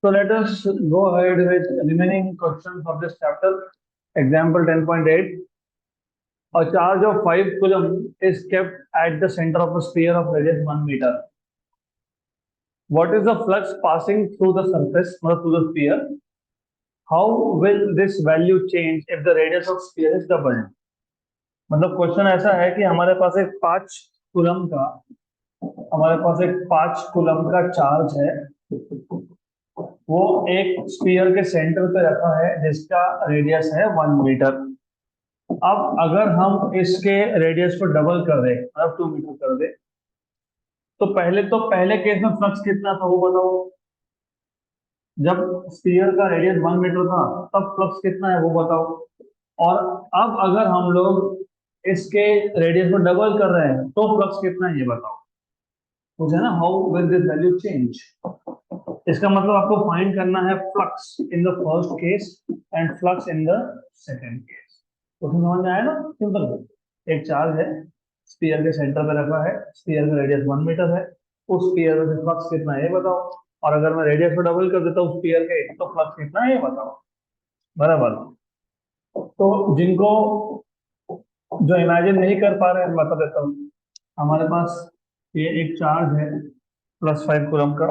So let us go ahead with remaining questions of this chapter. Example 10.8. A charge of 5 coulomb is kept at the center of a sphere of radius 1 meter. What is the flux passing through the surface or through the sphere? How will this value change if the radius of sphere is doubled? मतलब question ऐसा है कि हमारे पास एक 5 coulomb का charge है, वो एक स्फीयर के सेंटर पे रखा है जिसका रेडियस है 1 मीटर। अब अगर हम इसके रेडियस को डबल कर दें, मतलब 2 मीटर कर दें, तो पहले केस में फ्लक्स कितना था वो बताओ। जब स्फीयर का रेडियस 1 मीटर था तब फ्लक्स कितना है वो बताओ। और अब अगर हम लोग इसके रेडियस को डबल कर रहे हैं तो फ्लक्स कितना है ये बताओ। मुझे ना how will this value change. इसका मतलब आपको फाइंड करना है flux in the first case and flux in the second case. तो समझ में आया ना, सिंपल। एक चार्ज है, स्फीयर के सेंटर पे रखा है, स्फीयर का रेडियस 1 मीटर है, उस स्फीयर में फ्लक्स कितना है ये बताओ। और अगर मैं रेडियस को डबल कर देता हूँ स्फीयर के तो फ्लक्स कितना है ये बताओ। बराबर। तो जिनको जो इमेजिन नहीं कर पा रहे हैं बता देता हूँ। हमारे पास ये एक चार्ज है +5 कूलम का,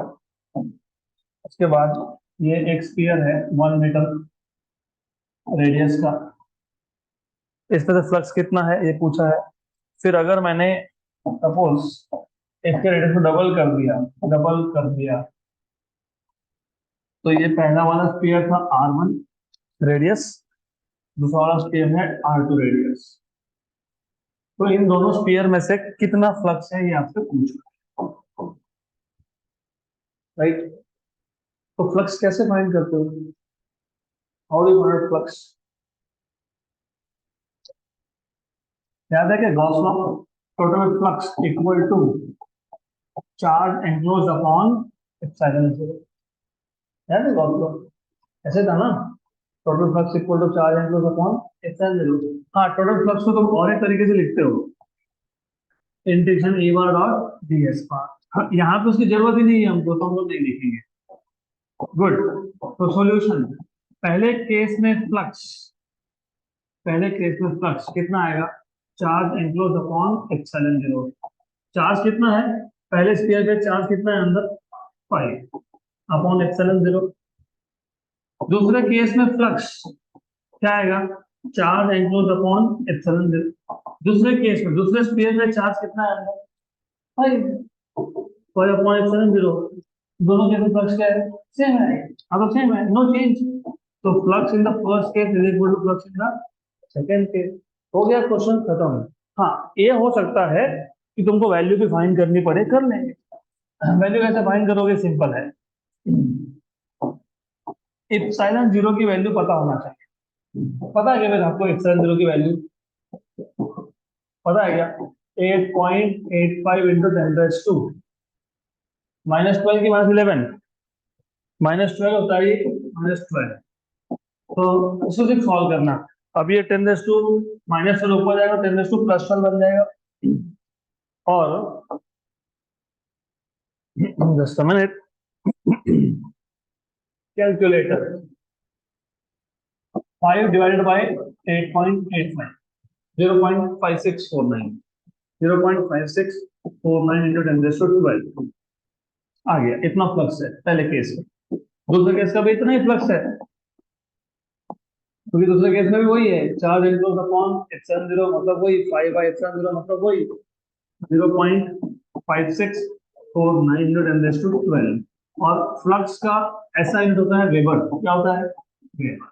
उसके बाद ये एक स्फीयर है 1 मीटर रेडियस का, इस तरह फ्लक्स कितना है ये पूछा है। फिर अगर मैंने सपोज इसके रेडियस को डबल कर दिया तो ये पहला वाला स्फीयर था R1 रेडियस, दूसरा वाला स्फीयर है R2 रेडियस। तो इन दोनों स्फीयर में से कितना फ्लक्स है ये आपसे पूछा, राइट। तो फ्लक्स कैसे फाइंड करते हो, हाउ डू फाइंड फ्लक्स। याद है कि Gauss law, total flux equal to charge enclosed upon epsilon zero. याद है गॉस लॉ, ऐसे था ना, total flux equal to charge enclosed upon epsilon zero. हाँ, टोटल फ्लक्स को तुम और एक तरीके से लिखते हो, integration A bar dot D S bar. यहाँ पे उसकी जरूरत ही नहीं है हमको, तो हम लोग नहीं लिखेंगे। गुड। तो सॉल्यूशन, पहले केस में फ्लक्स कितना आएगा, charge enclose upon epsilon zero. Charge कितना है, पहले स्फीयर पे चार्ज कितना है अंदर, 5 अपॉन एप्सिलॉन जीरो। दूसरे केस में फ्लक्स क्या आएगा, charge enclose upon epsilon zero. दूसरे केस में दूसरे स्फीयर पे चार्ज कितना है अंदर, 5 अपॉन एप्सिलॉन जीरो। दोनों केस में फ्लक्स क्या है, सेम है। अब सेम है, नो चेंज। तो flux in the first case is equal to flux in the second case. हो गया, क्वेश्चन खत्म। हाँ, ये हो सकता है कि तुमको वैल्यू भी फाइंड करनी पड़े, कर लेंगे। वैल्यू कैसे फाइंड करोगे, सिंपल है। एप्सिलॉन जीरो की वैल्यू पता होना चाहिए। पता है क्या मेरे आपको एप्सिलॉन जीरो की वैल्यू पता है क्या, 8.85 इंटू 10⁻², -12 की -11, -12 होता है ये, -12। तो उसको सिर्फ सॉल्व करना। अब ये 10⁻, -12 ऊपर जाएगा, 10⁻+1 बन जाएगा। और just a minute, calculator, 5 divided by 8.85, 0.5649, 0.5649 into 10⁻12 आ गया। इतना फ्लक्स है पहले केस में। दूसरे केस का भी इतना ही फ्लक्स है, क्योंकि दूसरे केस में भी वही है, charge enclose upon epsilon zero मतलब वही, 5/एप्सिलॉन जीरो मतलब वही, 0.5649 इंटू 10⁻12। और फ्लक्स का ऐसा यूनिट होता है वेबर। क्या होता है, weber.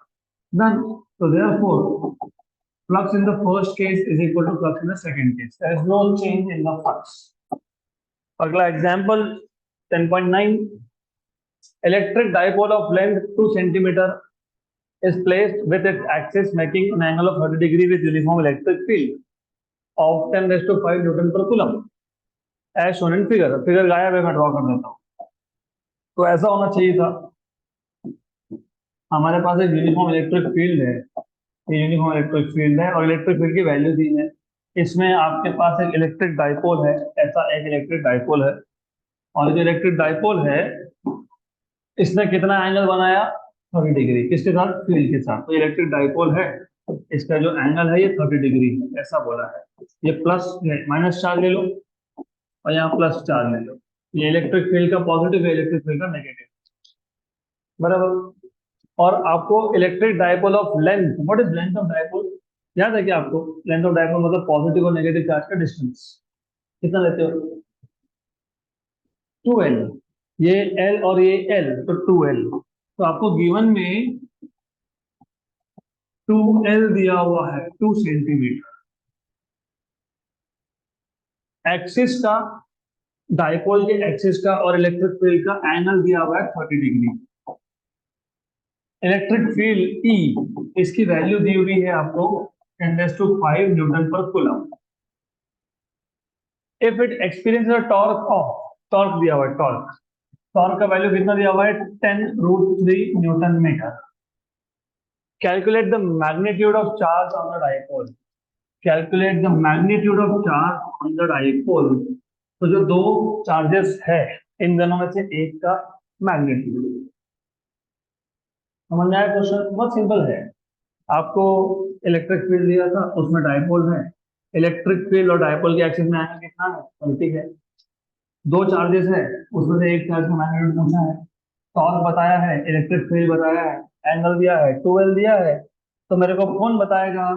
Done. So therefore, flux in the first case is equal to flux in the second case. There is no change in the flux. अगला example 10.9, electric dipole of length 2 centimeter is placed with its axis making an angle of 30 degree with uniform electric field of 10⁵ Newton per coulomb as shown in figure। Figure गायब है, मैं draw कर देता हूँ। तो ऐसा होना चाहिए था, हमारे पास एक यूनिफॉर्म इलेक्ट्रिक फील्ड है, ये यूनिफॉर्म इलेक्ट्रिक फील्ड है और इलेक्ट्रिक फील्ड की वैल्यू दी है। इसमें आपके पास एक इलेक्ट्रिक डाइपोल है, ऐसा एक इलेक्ट्रिक डाइपोल है। और जो इलेक्ट्रिक डाइपोल है इसने कितना एंगल बनाया, 30 डिग्री, किसके साथ, फील्ड के साथ। तो इलेक्ट्रिक डाइपोल है, इसका जो एंगल है ये 30 डिग्री ऐसा बोला है। ये प्लस माइनस चार्ज ले लो और यहाँ प्लस चार्ज ले लो। ये इलेक्ट्रिक फील्ड का पॉजिटिव है, इलेक्ट्रिक फील्ड का नेगेटिव, बराबर। और आपको electric dipole of length, what is length of dipole, याद है क्या आपको? लेंथ ऑफ डाइपोल मतलब पॉजिटिव और नेगेटिव चार्ज का डिस्टेंस। कितना लेते हो? 2L। ये L और ये L, तो 2L। तो आपको गिवन में 2L दिया हुआ है, 2 सेंटीमीटर। एक्सिस का, डाइपोल के एक्सिस का और इलेक्ट्रिक फील्ड का एंगल दिया हुआ है 30 डिग्री। इलेक्ट्रिक फील्ड E, इसकी वैल्यू दी हुई है आपको 10⁵ न्यूटन पर coulomb. If it experience torque of, torque दिया हुआ है, टॉर्क, टॉर्क का वैल्यू कितना दिया हुआ है, 10√3 newton metre. Calculate the magnitude of charge on the dipole, calculate the magnitude of charge on the dipole. तो जो दो चार्जेस है, इन दोनों में से एक का मैग्नीट्यूड। समझ में आया क्वेश्चन? बहुत सिंपल है। आपको इलेक्ट्रिक फील्ड दिया था, उसमें डाइपोल है, इलेक्ट्रिक फील्ड और डाइपोल के एक्सिस में एंगल कितना है, 30 है। दो चार्जेस है, उसमें से एक चार्ज का मैग्नीट्यूड पूछा है, टॉर्क बताया है, इलेक्ट्रिक फील्ड बताया है, एंगल दिया है, 2L दिया है। तो मेरे को कौन बताएगा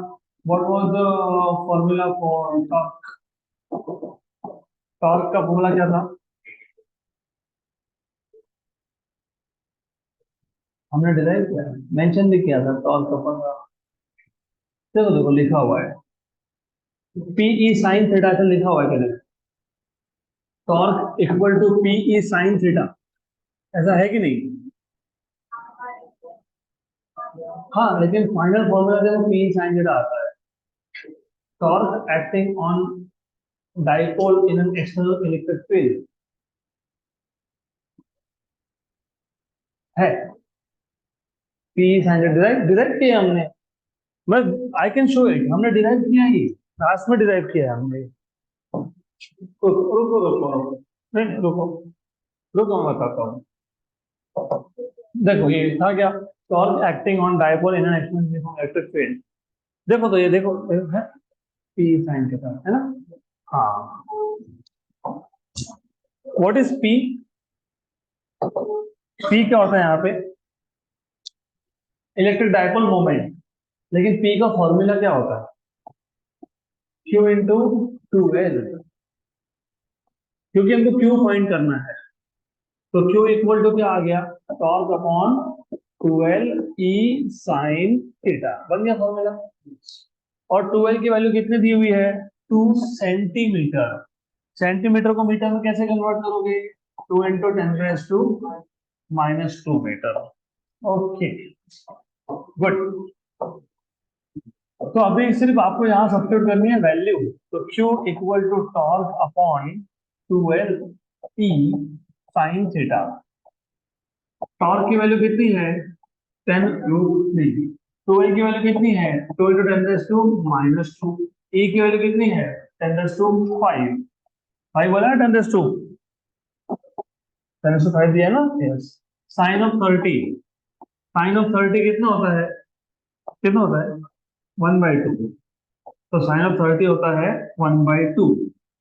what was the formula for torque? Torque का फॉर्मूला क्या था? हमने डिराइव किया, मेंशन भी किया था टॉर्क का फॉर्मूला। देखो देखो लिखा हुआ है, पीई साइन थीटा से लिखा हुआ है। Torque equal to PE sine theta, ऐसा है कि नहीं? हाँ, लेकिन फाइनल फॉर्मूला देखो पीई साइन थीटा आता है। Torque acting on dipole in an external electric field है, PE sine theta derive derive किया हमने। मैं, आई कैन शो इट, हमने डिराइव किया ही, क्लास में डिराइव किया है हमने। रुको रुको रुको रुको, नहीं रुको रुको, मैं बताता हूँ। देखो ये था क्या, torque acting on dipole in an external electric field. देखो तो ये देखो, है पी साइन थीटा, है ना? हाँ, व्हाट इज पी? पी क्या होता है यहाँ पे? Electric dipole moment. लेकिन पी का फॉर्मूला क्या होता है? क्यू इंटू 2L, क्योंकि हमको क्यू फाइंड करना है। तो क्यू इक्वल टू क्या आ गया, torque upon 2L E sine theta, बन गया फॉर्मूला। और 2L की वैल्यू कितनी दी हुई है, 2 सेंटीमीटर। सेंटीमीटर को मीटर में कैसे कन्वर्ट करोगे, 2 × 10⁻⁻²मीटर। Okay, good. तो अभी सिर्फ आपको यहाँ सब्स्टिट्यूट करनी है वैल्यू। तो Q equal to torque upon 2L E sine theta. Torque की वैल्यू कितनी है, 10√3। 2L की वैल्यू कितनी है, 2 × 10⁻²। ई की वैल्यू कितनी है, 10⁵ भाई बोला ना, 10⁵ दिया ना, yes. Sine of 30, sine of 30 कितना होता है, कितना होता है, 1/2। तो साइन ऑफ 30 होता है 1/2।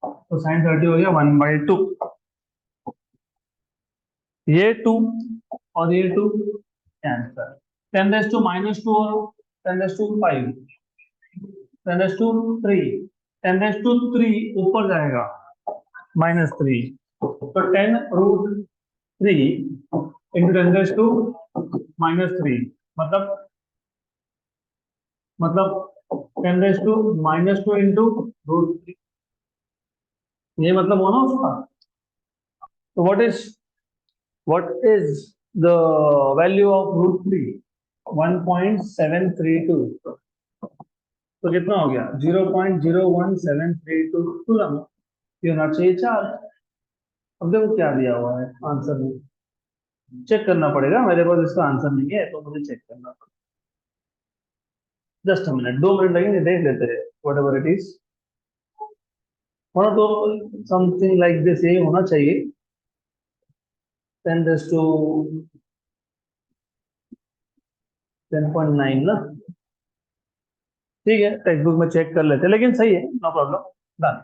तो साइन 30 हो गया 1/2। ये 2 और ये 2 कैंसर। 10⁻², और 10⁵, 10⁵, 10⁵ ऊपर जाएगा, -3। तो 10√3 इंटू 10⁻³ मतलब 10⁻² इंटू √3, ये मतलब हो ना उसका। तो what is the value of √3? 1.732। तो कितना हो गया, 0.01732 कूलम। ये होना चाहिए चार्ज। अब देखो क्या दिया हुआ है आंसर में, चेक करना पड़ेगा, मेरे पास इसका आंसर नहीं है तो मुझे चेक करना पड़ेगा। जस्ट अ मिनट, 2 मिनट लगेंगे, देख लेते हैं वट एवर इट इज। होना तो समथिंग लाइक दिस, यही होना चाहिए। 10⁻², 10.9 ना, ठीक है, टेक्स्ट बुक में चेक कर लेते हैं, लेकिन सही है, नो प्रॉब्लम, डन।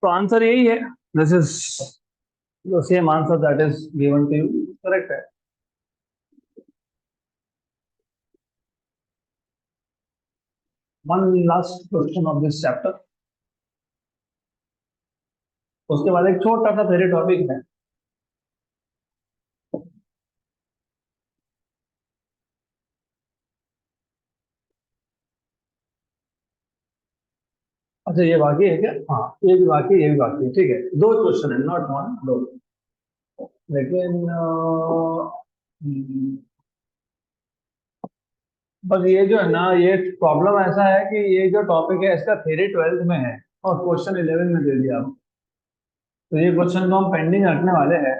तो आंसर यही है, this is the same answer that is given to you, correct है। One last question of this chapter, उसके बाद एक छोटा सा थ्योरी टॉपिक है। अच्छा ये बाकी है क्या? हाँ, ये भी बाकी, ये भी बाकी है, ठीक है, दो क्वेश्चन है, नॉट वन, दो। लेकिन बस ये जो है ना, ये प्रॉब्लम ऐसा है कि ये जो टॉपिक है इसका थ्योरी 12th में है और क्वेश्चन 11 में दे दिया आपको। तो ये क्वेश्चन को हम पेंडिंग रखने वाले हैं,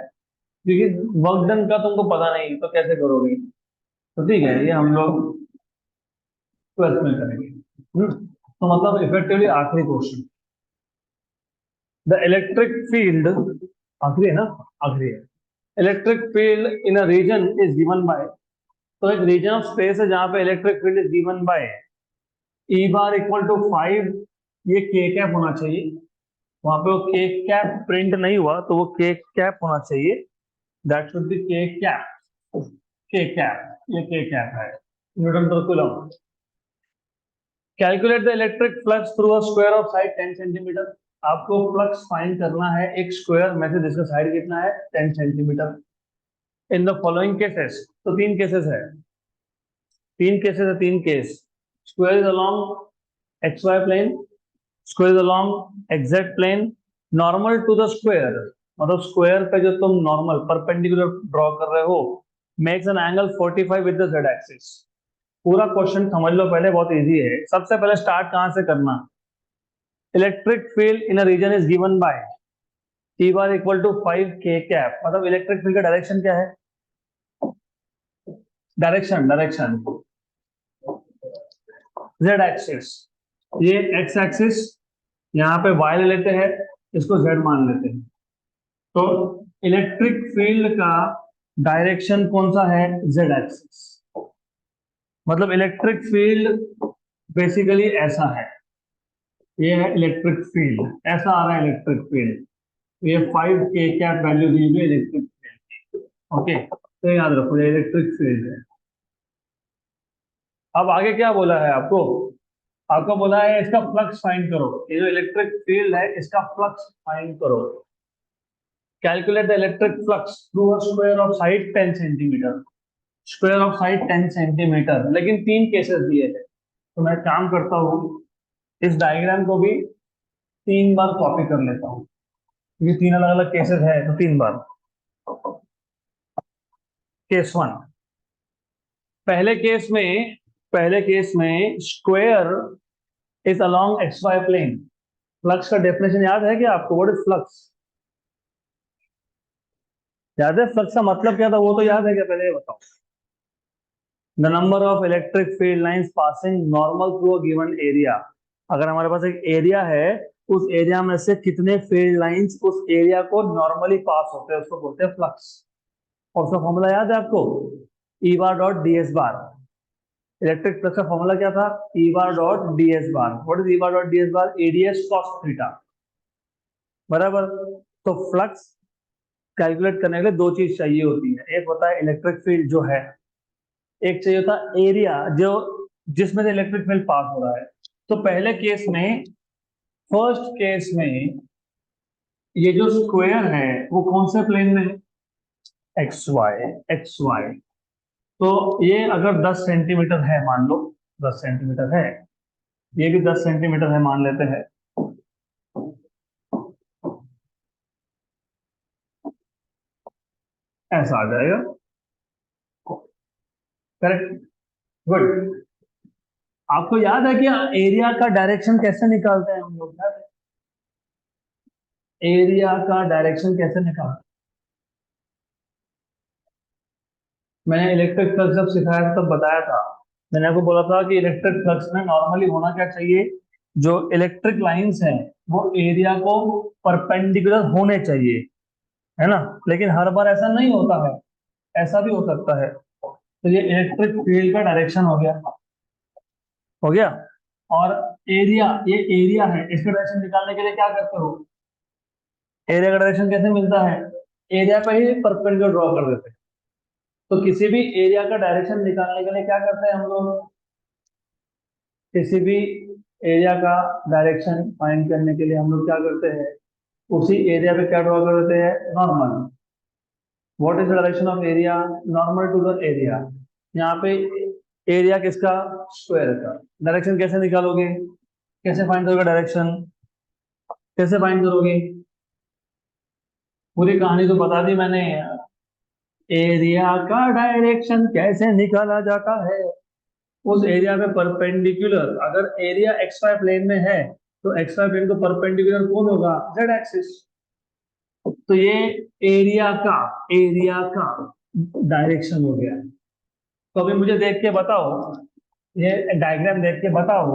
क्योंकि वर्क डन का तुमको पता नहीं तो कैसे करोगे। तो ठीक है, ये हम लोग 12th में करेंगे। तो मतलब इफेक्टिवली आखिरी क्वेश्चन, द इलेक्ट्रिक फील्ड, आखिरी है ना, आखिरी है। Electric field in a region is given by, तो एक रीजन ऑफ स्पेस है जहां पे electric field is given by E bar equal to 5, ये के कैप होना चाहिए, वहां पे वो के कैप प्रिंट नहीं हुआ तो वो के कैप होना चाहिए, दैट शुड बी के कैप, के कैप, ये के कैप है, न्यूटन पर coulomb. Calculate the electric flux through a square of side 10 centimetre, आपको फ्लक्स फाइंड करना है एक स्क्वायर में से जिसका साइड कितना है 10 centimetre. In the following cases, तो तीन केसेस है, तीन केसेस है, तीन case, square is along x y plane, square is along exact plane, normal to the square, मतलब स्क्वायर पे जो तुम नॉर्मल परपेंडिकुलर ड्रॉ कर रहे हो makes an angle 45 with the z axis. पूरा क्वेश्चन समझ लो पहले, बहुत इजी है। सबसे पहले स्टार्ट कहां से करना, electric field in a region is given by E bar equal to 5 k cap, मतलब इलेक्ट्रिक फील्ड का डायरेक्शन क्या है, डायरेक्शन, डायरेक्शन जेड एक्सिस, ये एक्स एक्सिस, यहाँ पे वाई ले लेते हैं, इसको जेड मान लेते हैं। तो इलेक्ट्रिक फील्ड का डायरेक्शन कौन सा है, जेड एक्सिस, मतलब इलेक्ट्रिक फील्ड बेसिकली ऐसा है, ये है इलेक्ट्रिक फील्ड, ऐसा आ रहा है इलेक्ट्रिक फील्ड, ये 5 के कैप वैल्यू दी हुई इलेक्ट्रिक फील्ड, ओके, तो याद रखो ये इलेक्ट्रिक फील्ड है। अब आगे क्या बोला है आपको, आपको बोला है इसका फ्लक्स फाइंड करो, ये जो इलेक्ट्रिक फील्ड है इसका फ्लक्स फाइंड करो। Calculate the electric flux through a square of side 10 centimetre, square of side 10 centimetre, लेकिन तीन केसेस दिए हैं, तो मैं काम करता हूँ इस डायग्राम को भी तीन बार कॉपी कर लेता हूँ, क्योंकि तीन अलग अलग केसेस है, तो तीन बार। केस वन, पहले केस में, पहले केस में square is along x y plane, flux का डेफिनेशन याद है क्या आपको, व्हाट इज फ्लक्स, याद है फ्लक्स का मतलब क्या था, वो तो याद है क्या, पहले ये बताओ। The number of electric field lines passing normal through a given area, अगर हमारे पास एक एरिया है, उस एरिया में से कितने फील्ड लाइंस उस एरिया को नॉर्मली पास होते हैं उसको बोलते हैं फ्लक्स। और उसका फॉर्मूला याद है आपको, E bar dot D S bar, electric flux का फॉर्मूला क्या था, E bar dot D S bar, what is E bar dot D S bar, ADS cos theta, बराबर। तो फ्लक्स कैलकुलेट करने के लिए दो चीज चाहिए होती है, एक होता है इलेक्ट्रिक फील्ड जो है, एक चाहिए होता एरिया जो जिसमें से इलेक्ट्रिक फील्ड पास हो रहा है। तो पहले केस में, फर्स्ट केस में, ये जो स्क्वायर है वो कौन से प्लेन में है, एक्स वाई, एक्स वाई। तो ये अगर 10 सेंटीमीटर है मान लो, 10 सेंटीमीटर है, ये भी 10 सेंटीमीटर है मान लेते हैं, ऐसा आ जाएगा, करेक्ट, गुड। आपको याद है कि एरिया का डायरेक्शन कैसे निकालते हैं हम लोग, एरिया का डायरेक्शन कैसे निकालते हैं? मैंने इलेक्ट्रिक फ्लक्स जब सिखाया था तब बताया था, मैंने आपको बोला था कि इलेक्ट्रिक फ्लक्स में नॉर्मली होना क्या चाहिए, जो इलेक्ट्रिक लाइंस हैं वो एरिया को परपेंडिकुलर होने चाहिए, है ना, लेकिन हर बार ऐसा नहीं होता है। ऐसा भी हो सकता है। तो ये इलेक्ट्रिक फील्ड का डायरेक्शन हो गया। और एरिया, ये एरिया है, इसका डायरेक्शन निकालने के लिए क्या करते हो? एरिया का डायरेक्शन कैसे मिलता है? एरिया पे ही परपेंडिकुलर ड्रॉ कर देते हैं। तो किसी भी एरिया का डायरेक्शन निकालने के लिए क्या करते हैं हम लोग? किसी भी एरिया का डायरेक्शन फाइंड करने के लिए हम लोग क्या करते हैं? उसी एरिया पे क्या ड्रॉ कर देते हैं? Normal. What is the direction of area? Normal to the area. यहाँ पे एरिया किसका? स्क्वायर का। डायरेक्शन कैसे निकालोगे? कैसे फाइंड करोगे डायरेक्शन? कैसे फाइंड करोगे? पूरी कहानी तो बता दी मैंने। एरिया का डायरेक्शन कैसे निकाला जाता है? उस एरिया पे परपेंडिकुलर, अगर एरिया एक्स वाई प्लेन में है तो एक्स वाई प्लेन को परपेंडिकुलर कौन होगा? Z axis. तो ये एरिया का डायरेक्शन हो गया। तो अभी मुझे देख के बताओ, ये डायग्राम देख के बताओ,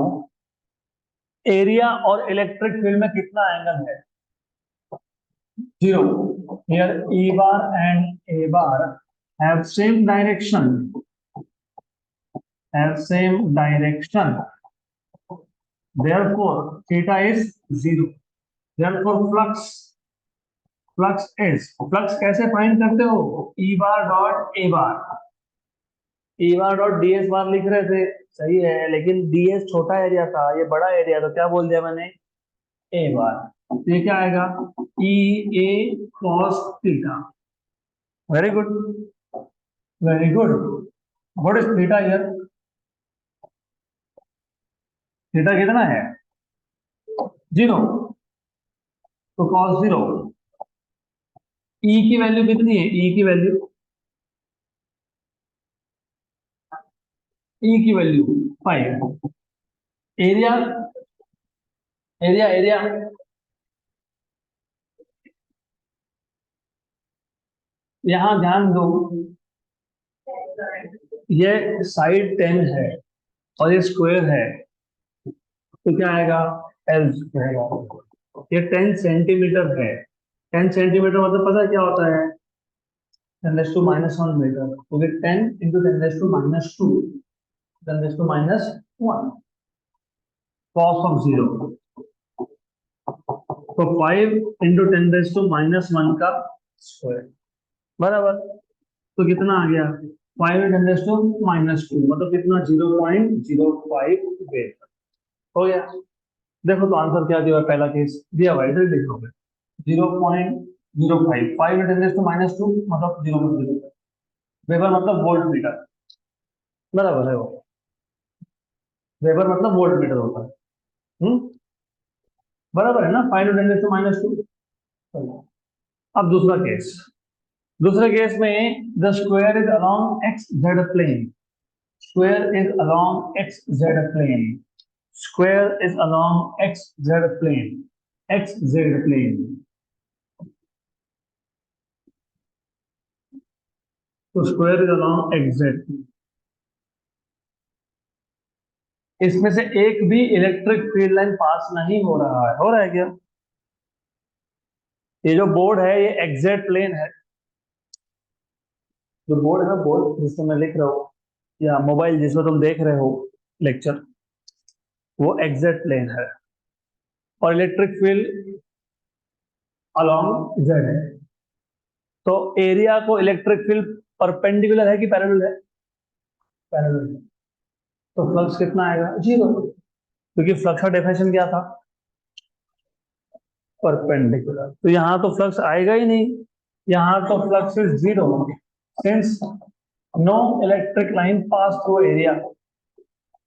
एरिया और इलेक्ट्रिक फील्ड में कितना एंगल है? Zero. Here E bar and A bar have same direction, have same direction. Therefore, theta is zero. Therefore, flux कैसे फाइंड करते हो? E bar dot A bar, E bar dot ds bar लिख रहे थे, सही है, लेकिन ds छोटा एरिया था, ये बड़ा एरिया, तो क्या बोल दिया मैंने? A bar। तो ये क्या आएगा? E A cos theta। Very good, very good. What is theta here? Theta कितना है? जीरो। तो कॉस जीरो। ई की वैल्यू कितनी है? ई की वैल्यू, ई की वैल्यू 5। एरिया, एरिया यहां ध्यान दो, ये साइड 10 है और ये स्क्वायर है, तो क्या आएगा? एल रहेगा। ये 10 सेंटीमीटर है। 10 सेंटीमीटर मतलब पता है क्या होता है? 10⁻⁻1 मीटर, तो 10 इंटू 10⁻², 10⁻1 cos ऑफ जीरो। तो 5 इंटू 10⁻⁻1 का स्क्वायर बराबर। तो कितना आ गया? 5 10⁻⁻2 मतलब कितना? 0.05 मीटर। हो गया। देखो तो आंसर क्या दिया हुआ है? पहला केस दिया हुआ है, इधर लिखोगे 0.05, 5 10⁻2 मतलब 0.05 वेबर मतलब वोल्ट मीटर, बराबर है वो। वेबर मतलब वोल्ट मीटर होता है। बराबर है ना? 5 10⁻²। अब दूसरा केस, दूसरे केस में the square is along X Z plane, square is along X Z plane, square is along X Z plane, X Z plane. तो square is along X Z. इसमें से एक भी इलेक्ट्रिक फील्ड लाइन पास नहीं हो रहा है। हो रहा है क्या? ये जो बोर्ड है ये एग्जैक्ट प्लेन है। जो बोर्ड है, बोर्ड जिसमें मैं लिख रहा हूँ, या मोबाइल जिसमें तुम देख रहे हो लेक्चर, वो एग्जैक्ट प्लेन है। और इलेक्ट्रिक फील्ड अलोंग जेड है। तो एरिया को इलेक्ट्रिक फील्ड परपेंडिकुलर है कि पैरेलल है? पैरेलल है। तो फ्लक्स कितना आएगा? जीरो, क्योंकि फ्लक्स का डेफिनेशन क्या था? परपेंडिकुलर। तो यहां तो फ्लक्स आएगा ही नहीं, यहां तो flux is zero, since no electric line pass through area,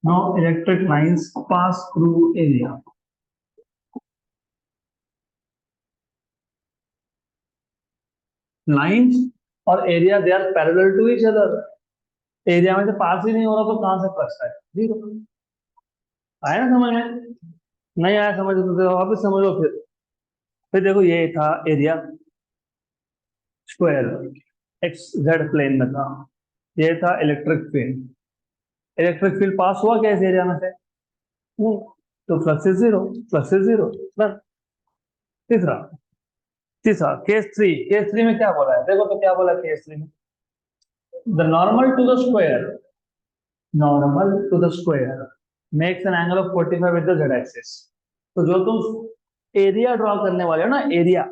no electric lines pass through area. Lines और area they are parallel to each other. Area में से पास ही नहीं हो रहा तो कहां से फ्लक्स है? जीरो। आया ना समझ में? नहीं आया समझ तो वापस समझ लो फिर देखो ये था area, square, x Z plane में था। ये था इलेक्ट्रिक फील्ड। इलेक्ट्रिक फील्ड पास हुआ क्या इस एरिया में से? नहीं। तो flux is zero, flux is zero. बस। तीसरा, तीसरा केस थ्री। केस थ्री में क्या बोला है? देखो तो क्या बोला केस थ्री में? The normal to the square, normal to the square makes an angle of 45 with the z axis. तो जो तुम एरिया ड्रॉ करने वाले हो ना, एरिया,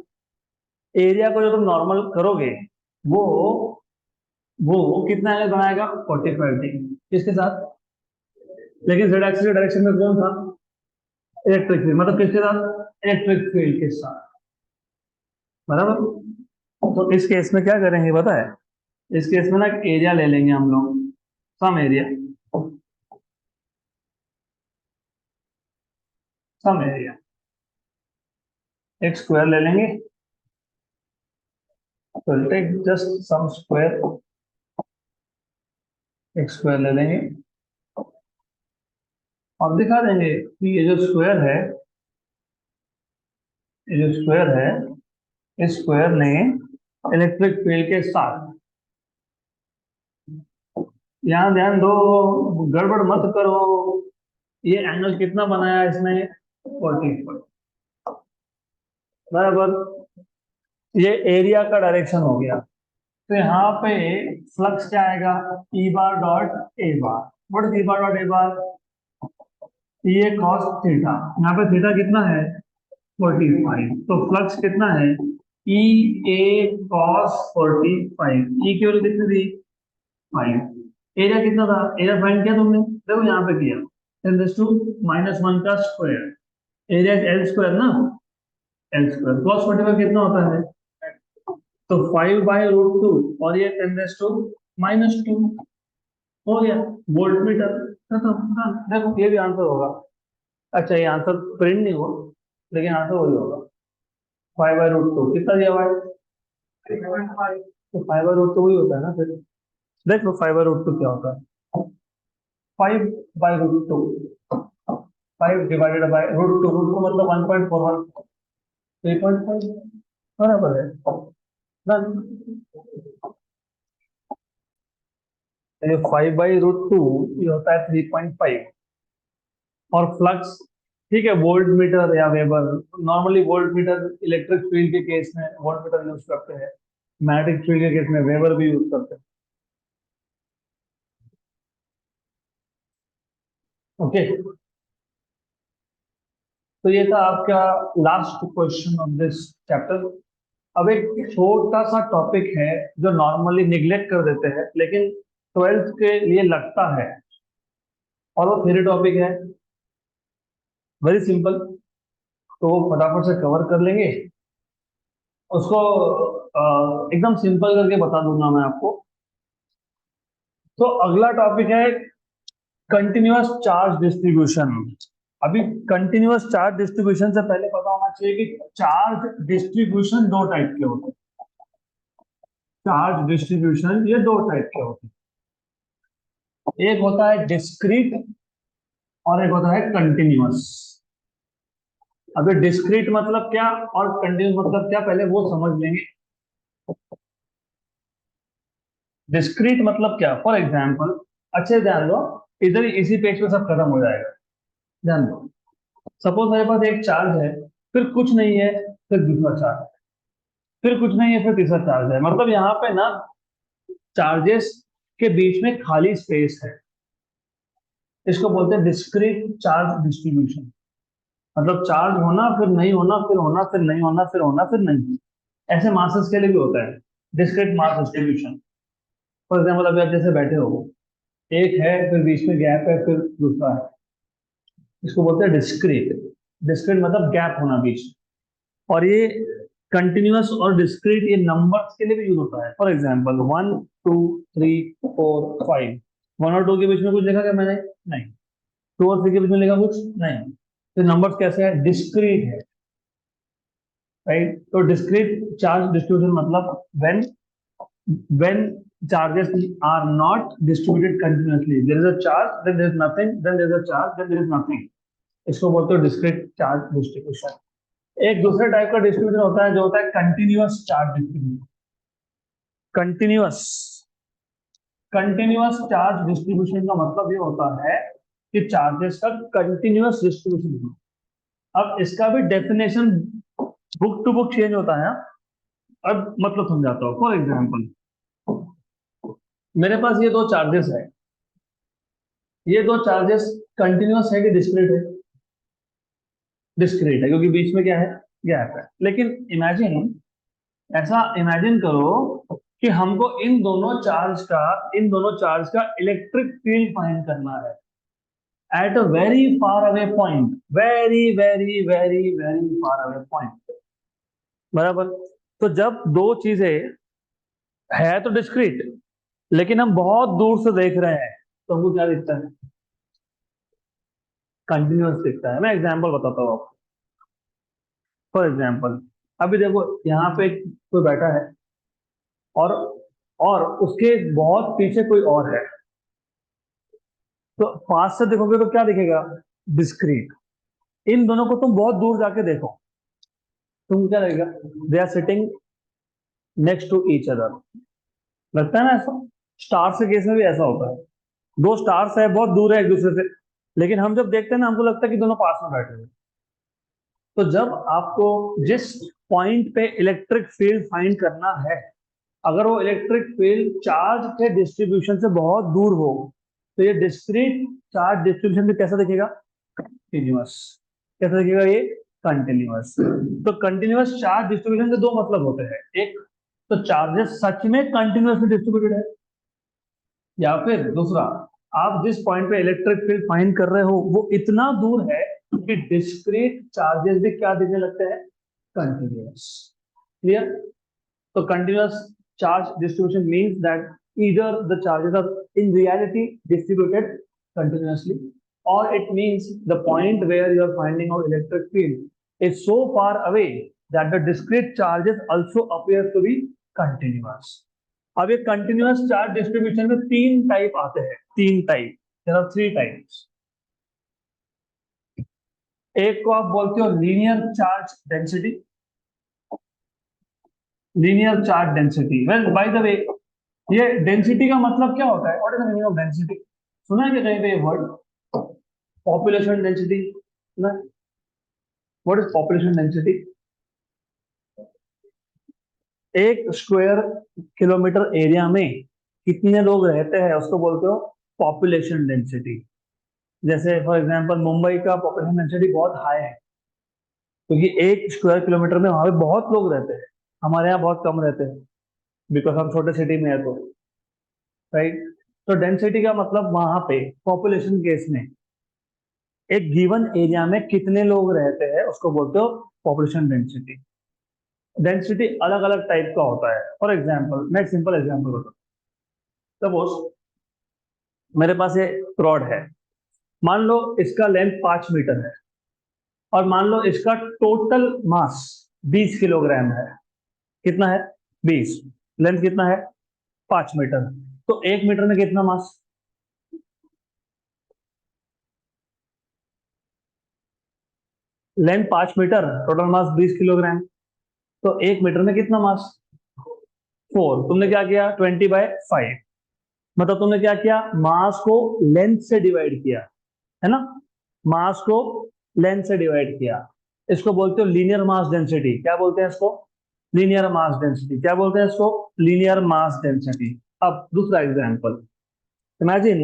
एरिया को जो तुम नॉर्मल करोगे वो वो कितना एंगल बनाएगा, 45 डिग्री। किसके साथ? लेकिन जेड एक्सिस के डायरेक्शन में कौन था? इलेक्ट्रिक फील्ड, मतलब किसके साथ? इलेक्ट्रिक फील्ड के साथ, बराबर। तो इस केस में क्या करेंगे पता है? इस केस में ना एरिया ले लेंगे हम लोग, सम एरिया, सम एरिया, एक स्क्वायर ले लेंगे, तो टेक जस्ट सम स्क्वायर, एक स्क्वायर ले लेंगे और दिखा देंगे कि ये जो स्क्वायर है, ये जो स्क्वायर है, इस स्क्वायर ने इलेक्ट्रिक फील्ड के साथ, यहाँ ध्यान दो, गड़बड़ मत करो, ये एंगल कितना बनाया इसने, 45, बराबर। ये एरिया का डायरेक्शन हो गया। तो यहाँ पे फ्लक्स क्या आएगा, E bar dot A bar. What is E bar dot A bar? ये कॉस थीटा, यहाँ पे थीटा कितना है, 45। तो फ्लक्स कितना है, ई ए कॉस 45। ई की वैल्यू कितनी थी, 5। एरिया कितना था, एरिया फाइंड किया तुमने, देखो यहाँ पे किया, 10⁻⁻1 का स्क्वायर, एरिया एल स्क्वायर ना, एल स्क्वायर कॉस 45 कितना होता है, तो 5/√2, और ये 10⁻⁻2 हो गया वोल्ट मीटर, खत्म। हाँ, देखो ये भी आंसर होगा। अच्छा ये आंसर प्रिंट नहीं हुआ, लेकिन आंसर वही होगा, 5/√2 कितना दिया हुआ है, 3.5। तो 5/√2 वही होता है ना फिर। देख लो 5/√2 क्या होता है, 5/√2, 5 डिवाइडेड बाय √2, √2 मतलब 1.41, 3.5, बराबर है ना। ये 5/√2 ये होता है 3.5। और फ्लक्स, ठीक है, वोल्ट मीटर या weber, normally volt meter electric field के केस में वोल्ट मीटर यूज करते हैं, मैग्नेटिक फील्ड के केस में वेबर भी यूज करते हैं। ओके, तो ये था आपका last question of this chapter. अब एक छोटा सा टॉपिक है जो नॉर्मली निग्लेक्ट कर देते हैं, लेकिन ट्वेल्थ के लिए लगता है, और वो थ्योरी टॉपिक है, वेरी सिंपल। तो वो फटाफट से कवर कर लेंगे उसको, एकदम सिंपल करके बता दूंगा मैं आपको। तो अगला टॉपिक है कंटिन्यूअस चार्ज डिस्ट्रीब्यूशन। अभी कंटिन्यूअस चार्ज डिस्ट्रीब्यूशन से पहले पता होना चाहिए कि चार्ज डिस्ट्रीब्यूशन दो टाइप के होते हैं। चार्ज डिस्ट्रीब्यूशन ये दो टाइप के होते हैं, एक होता है डिस्क्रीट और एक होता है कंटिन्यूअस। अभी डिस्क्रीट मतलब क्या और कंटिन्यूअस मतलब क्या, पहले वो समझ लेंगे। डिस्क्रीट मतलब क्या, फॉर एग्जाम्पल, अच्छे ध्यान दो, इधर इसी पेज पे सब खत्म हो जाएगा, ध्यान दो। सपोज मेरे पास एक चार्ज है, फिर कुछ नहीं है, फिर दूसरा चार्ज, फिर कुछ नहीं है, फिर तीसरा चार्ज है, मतलब यहाँ पे ना चार्जेस के बीच में खाली स्पेस है। इसको बोलते हैं डिस्क्रीट चार्ज डिस्ट्रीब्यूशन। मतलब चार्ज होना, फिर नहीं होना, फिर होना, फिर नहीं होना, फिर होना, फिर नहीं। ऐसे मासेस के लिए भी होता है discrete mass distribution. For example अभी आप जैसे बैठे हो, एक है, फिर बीच में गैप है, फिर दूसरा है, इसको बोलते हैं डिस्क्रीट। डिस्क्रीट मतलब गैप होना बीच में। और ये कंटिन्यूअस और डिस्क्रीट ये नंबर्स के लिए भी यूज होता है। फॉर एग्जाम्पल 1 2 3 4 5, 1 और 2 के बीच में कुछ लिखा क्या मैंने, नहीं। 2 और 3 के बीच में लिखा कुछ, नहीं। तो नंबर्स कैसे है, डिस्क्रीट है, राइट। तो डिस्क्रीट चार्ज डिस्ट्रीब्यूशन मतलब when charges are not distributed continuously, there is a charge, then there is nothing, then there is a charge, then there is nothing, इसको बोलते हो डिस्क्रीट चार्ज डिस्ट्रीब्यूशन। एक दूसरे type का distribution होता है जो होता है continuous charge distribution. Continuous continuous charge distribution का मतलब ये होता है कि चार्जेस का कंटिन्यूअस डिस्ट्रीब्यूशन हो। अब इसका भी definition book to book change होता है। अब मतलब समझाता हूँ, फॉर एग्जाम्पल मेरे पास ये दो चार्जेस है, ये दो चार्जेस कंटिन्यूअस है कि डिस्क्रीट है? डिस्क्रीट है, क्योंकि बीच में क्या है, गैप है। लेकिन इमेजिन, ऐसा इमेजिन करो कि हमको इन दोनों चार्ज का इलेक्ट्रिक फील्ड फाइंड करना है at a very far away point, very very very very far away point, बराबर। तो जब दो चीजें है तो डिस्क्रीट, लेकिन हम बहुत दूर से देख रहे हैं, तो हमको क्या दिखता है? कंटिन्यूअस दिखता है। मैं एग्जांपल बताता हूँ आपको। फॉर एग्जांपल, अभी देखो यहाँ पे कोई बैठा है, और उसके बहुत पीछे कोई और है। तो पास से देखोगे तो क्या दिखेगा? डिस्क्रीट। इन दोनों को तुम बहुत दूर जाके देखो, तुम क्या लगेगा? They are sitting next to each other. लगता है ना ऐसा? स्टार्स के केस में भी ऐसा होता है। दो स्टार्स है, बहुत दूर है एक दूसरे से, लेकिन हम जब देखते हैं ना, हमको लगता है कि दोनों पास में बैठे हुए हैं। तो जब आपको जिस पॉइंट पे इलेक्ट्रिक फील्ड फाइंड करना है, अगर वो इलेक्ट्रिक फील्ड चार्ज के डिस्ट्रीब्यूशन से बहुत दूर हो, तो ये डिस्क्रीट चार्ज डिस्ट्रीब्यूशन में कैसा दिखेगा? कंटिन्यूअस। कैसा दिखेगा ये? कंटिन्यूअस। तो कंटिन्यूअस चार्ज डिस्ट्रीब्यूशन के दो मतलब होते हैं। एक तो चार्जेस सच में कंटिन्यूअसली डिस्ट्रीब्यूटेड है, या फिर दूसरा, आप जिस पॉइंट पे इलेक्ट्रिक फील्ड फाइंड कर रहे हो वो इतना दूर है कि डिस्क्रीट चार्जेस भी क्या दिखने लगते हैं? कंटिन्यूअस। क्लियर? तो continuous charge distribution means that either the charges are in reality distributed continuously, or it means the point where you are finding out electric field is so far away that the discrete charges also appear to be continuous. अब ये continuous charge distribution में तीन type आते हैं, तीन type. there are three types। एक को आप बोलते हो linear charge density, linear charge density. Well by the way, ये डेंसिटी का मतलब क्या होता है? What is the meaning of density? सुना है कि कहीं पे ये वर्ड पॉपुलेशन डेंसिटी सुना है? What is population density? एक स्क्वायर किलोमीटर एरिया में कितने लोग रहते हैं उसको बोलते हो पॉपुलेशन डेंसिटी। जैसे फॉर एग्जांपल मुंबई का पॉपुलेशन डेंसिटी बहुत हाई है, क्योंकि एक स्क्वायर किलोमीटर में वहां पे बहुत लोग रहते हैं। हमारे यहाँ बहुत कम रहते हैं, बिकॉज हम छोटे सिटी में है तो, राइट। तो डेंसिटी का मतलब वहां पे पॉपुलेशन केस में एक गिवन एरिया में कितने लोग रहते हैं उसको बोलते हो पॉपुलेशन डेंसिटी। डेंसिटी अलग अलग टाइप का होता है। फॉर एग्जांपल, मैं एक सिंपल एग्जांपल बताता हूँ। सपोज मेरे पास ये रॉड है, मान लो इसका लेंथ 5 मीटर है, और मान लो इसका टोटल मास 20 किलोग्राम है। कितना है? 20। लेंथ कितना है? 5 मीटर। तो 1 मीटर में कितना mass? Length 5 metre, total mass 20 kilogram, तो 1 मीटर में कितना मास? 4। तुमने क्या किया? 20/5। मतलब तुमने क्या किया? मास को लेंथ से डिवाइड किया, है ना? मास को लेंथ से डिवाइड किया। इसको बोलते हो लीनियर मास डेंसिटी। क्या बोलते हैं इसको? Linear mass density. क्या बोलते हैं इसको? Linear mass density. अब दूसरा एग्जांपल, इमेजिन,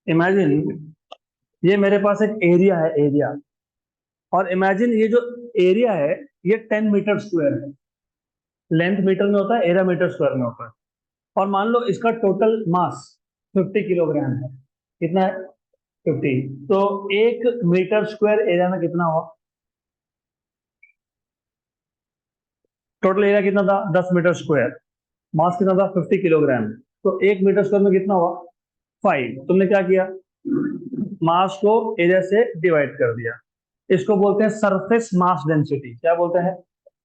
इमेजिन ये मेरे पास एक एरिया है, एरिया। और इमेजिन ये जो एरिया है ये 10 मीटर स्क्वायर है। लेंथ मीटर में होता है, एरिया मीटर स्क्वायर में होता है। और मान लो इसका टोटल मास 50 किलोग्राम है। कितना है? 50। तो 1 मीटर स्क्वायर एरिया में कितना हुआ? टोटल एरिया कितना था? 10 मीटर स्क्वायर। मास कितना था? 50 किलोग्राम। तो 1 मीटर स्क्वायर में कितना हुआ? 5। तुमने क्या किया? मास को एरिया से डिवाइड कर दिया। इसको बोलते हैं सरफेस मास डेंसिटी। क्या बोलते हैं?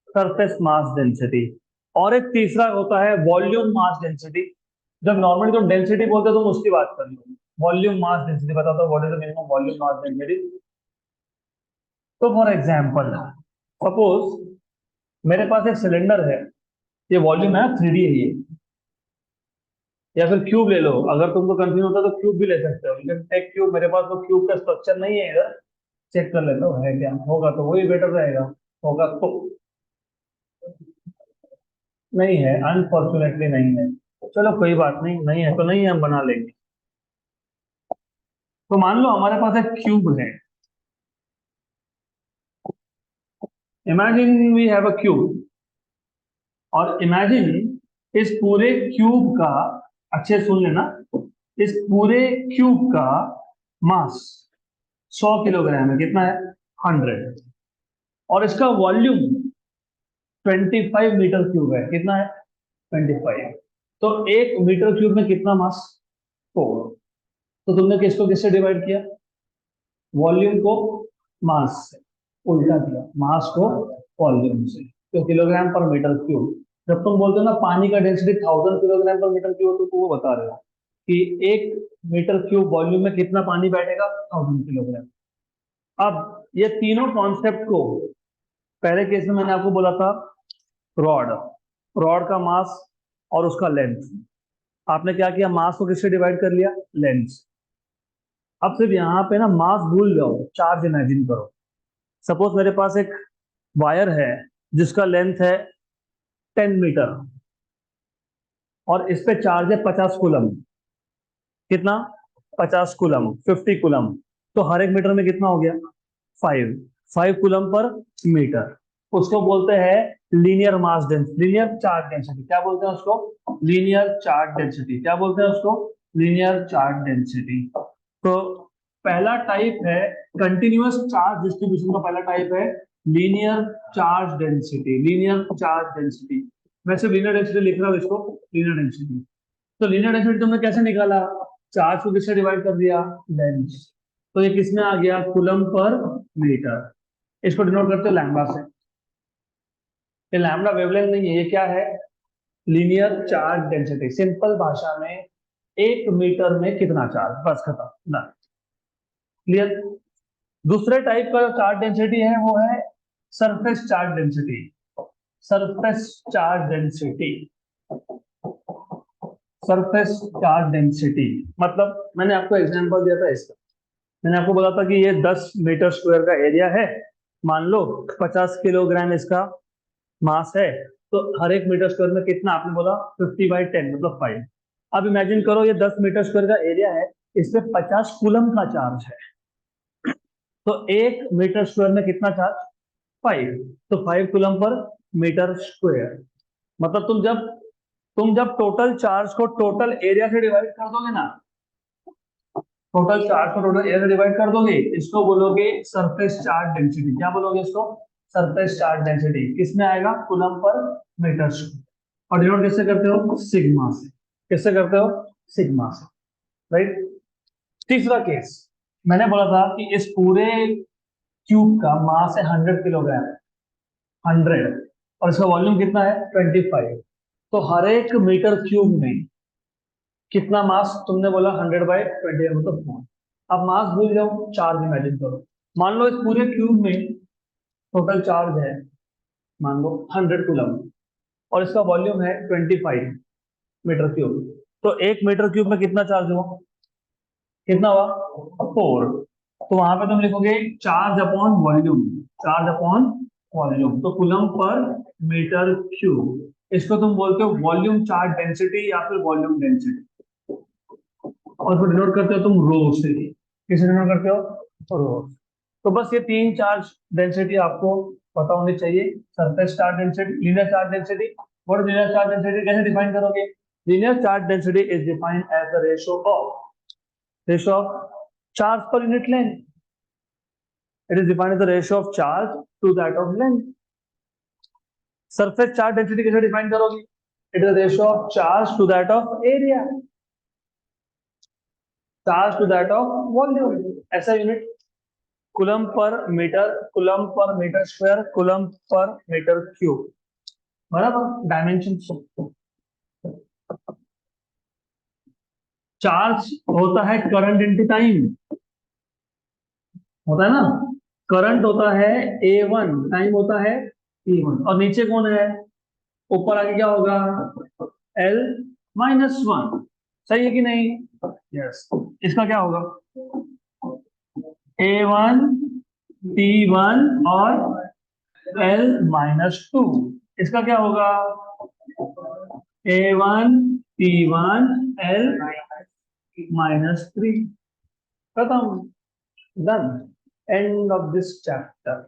Surface mass density. और एक तीसरा होता है वॉल्यूम मास डेंसिटी। जब नॉर्मली तुम डेंसिटी बोलते हो तुम उसकी बात कर लो। वॉल्यूम मास डेंसिटी बताता हूँ, what is the meaning of volume mass density. तो फॉर एग्जांपल, सपोज मेरे पास एक सिलेंडर है, ये वॉल्यूम है, 3D है ये। या फिर क्यूब ले लो, अगर तुमको कंफ्यूज होता है तो क्यूब भी ले सकते हो। लेकिन टेक क्यूब, मेरे पास वो क्यूब का स्ट्रक्चर नहीं है इधर, चेक कर लेता हूँ है क्या, होगा तो वही बेटर रहेगा। होगा तो, नहीं है, अनफॉर्चुनेटली नहीं है। चलो कोई बात नहीं, नहीं है तो नहीं है, हम बना लेंगे। तो मान लो हमारे पास एक क्यूब है। Imagine we have a cube, और इमेजिन इस पूरे क्यूब का, अच्छे से सुन लेना, इस पूरे क्यूब का मास 100 किलोग्राम है। कितना है? 100। और इसका वॉल्यूम 25 मीटर क्यूब है। कितना है? 25। तो 1 मीटर क्यूब में कितना मास? 4। तो तुमने किसको किससे डिवाइड किया? वॉल्यूम को मास से। उल्टा किया, मास को वॉल्यूम से। तो किलोग्राम पर मीटर क्यूब। जब तुम बोलते हो ना पानी का डेंसिटी 1000 किलोग्राम पर मीटर क्यूब, तो वो बता रहे हो कि 1 मीटर क्यूब वॉल्यूम में कितना पानी बैठेगा? 1000 किलोग्राम। अब ये तीनों कॉन्सेप्ट को, पहले केस में मैंने आपको बोला था रॉड, रॉड का मास और उसका लेंथ। आपने क्या किया? मास को किससे डिवाइड कर लिया? लेंथ। अब सिर्फ यहाँ पे ना मास भूल जाओ, चार्ज इमेजिन करो। सपोज मेरे पास एक वायर है जिसका लेंथ है 10 मीटर, और इस पे चार्ज है 50 कूलम। कितना? 50 कूलम, 50 कूलम। तो हर एक मीटर में कितना हो गया? 5। 5 कूलम पर मीटर। उसको बोलते हैं linear mass density, linear charge density. क्या बोलते हैं उसको? Linear charge density. क्या बोलते हैं उसको? Linear charge density. तो पहला टाइप है कंटिन्यूअस चार्ज डिस्ट्रीब्यूशन का, पहला टाइप है linear charge density. Linear charge density. मैं सिर्फ लीनियर डेंसिटी लिख रहा हूँ इसको, लीनियर डेंसिटी। तो लीनियर डेंसिटी तुमने कैसे निकाला? चार्ज को किससे डिवाइड कर दिया? लेंथ। तो ये किसमें आ गया? Coulomb per metre. इसको डिनोट करते हो लैम्बडा से। ये लैम्बडा वेवलेंथ नहीं है, ये क्या है? Linear charge density. सिंपल भाषा में 1 मीटर में कितना चार्ज, बस खत्म ना। क्लियर? दूसरे टाइप का जो चार्ज डेंसिटी है वो है surface charge density. Surface charge density. Surface charge density मतलब, मैंने आपको एग्जांपल दिया था इसका। मैंने आपको बोला था कि ये 10 मीटर स्क्वायर का एरिया है। मान लो 50 किलोग्राम इसका मास है। तो हर एक मीटर स्क्वायर में कितना? आपने बोला 50/10 मतलब 5। अब इमेजिन करो ये 10 मीटर स्क्वायर का एरिया है, इस पे 50 कूलम का चार्ज है। तो 1 मीटर स्क्वायर में कितना चार्ज? 5। तो 5 कूलम पर मीटर स्क्वायर। मतलब तुम जब टोटल चार्ज को टोटल एरिया से डिवाइड कर दोगे ना, टोटल चार्ज को टोटल एरिया से डिवाइड कर दोगे, इसको बोलोगे सरफेस चार्ज डेंसिटी। क्या बोलोगे इसको? Surface charge density. किसमें आएगा? Coulomb per metre square. और डिनोट किससे करते हो? सिग्मा से। किससे करते हो? सिग्मा से। राइट। तीसरा केस, मैंने बोला था कि इस पूरे क्यूब का मास है 100 किलोग्राम। 100। और इसका वॉल्यूम कितना है? 25। तो हर एक मीटर क्यूब में कितना मास? तुमने बोला 100/20 मतलब 4। अब मास भूल जाओ, चार्ज इमेजिन करो। मान लो इस पूरे क्यूब में टोटल चार्ज है, मान लो 100 कूलम, और इसका वॉल्यूम है 25 मीटर क्यूब। तो 1 मीटर क्यूब में कितना चार्ज हुआ? कितना हुआ? 4। तो वहां पे तुम लिखोगे charge upon volume. Charge upon volume. तो कूलम पर मीटर क्यूब, इसको तुम बोलते हो वॉल्यूम चार्ज डेंसिटी या फिर वॉल्यूम डेंसिटी। और फिर डिनोट करते हो तुम रो से। किसे डिनोट करते हो? रो। तो बस ये तीन चार्ज डेंसिटी आपको पता होनी चाहिए। Surface charge density, linear charge density. What is linear charge density? कैसे डिफाइन करोगे? Linear charge density is defined as the ratio of charge per unit length. It is defined as the ratio of charge to that of length. Surface charge density कैसे define करोगे? It is the ratio of charge to that of area. Charge to that of volume. ऐसा unit coulomb per metre, coulomb per metre square, coulomb per metre cube. बराबर dimension. Charge होता है current into time, होता है ना। Current होता है A1, time होता है T1। और नीचे कौन है? ऊपर आगे क्या होगा? L-1। सही है कि नहीं? यस। इसका क्या होगा? A1, T1 और L-2। इसका क्या होगा? A1, T1 L -3 खत्म, done, end of this chapter.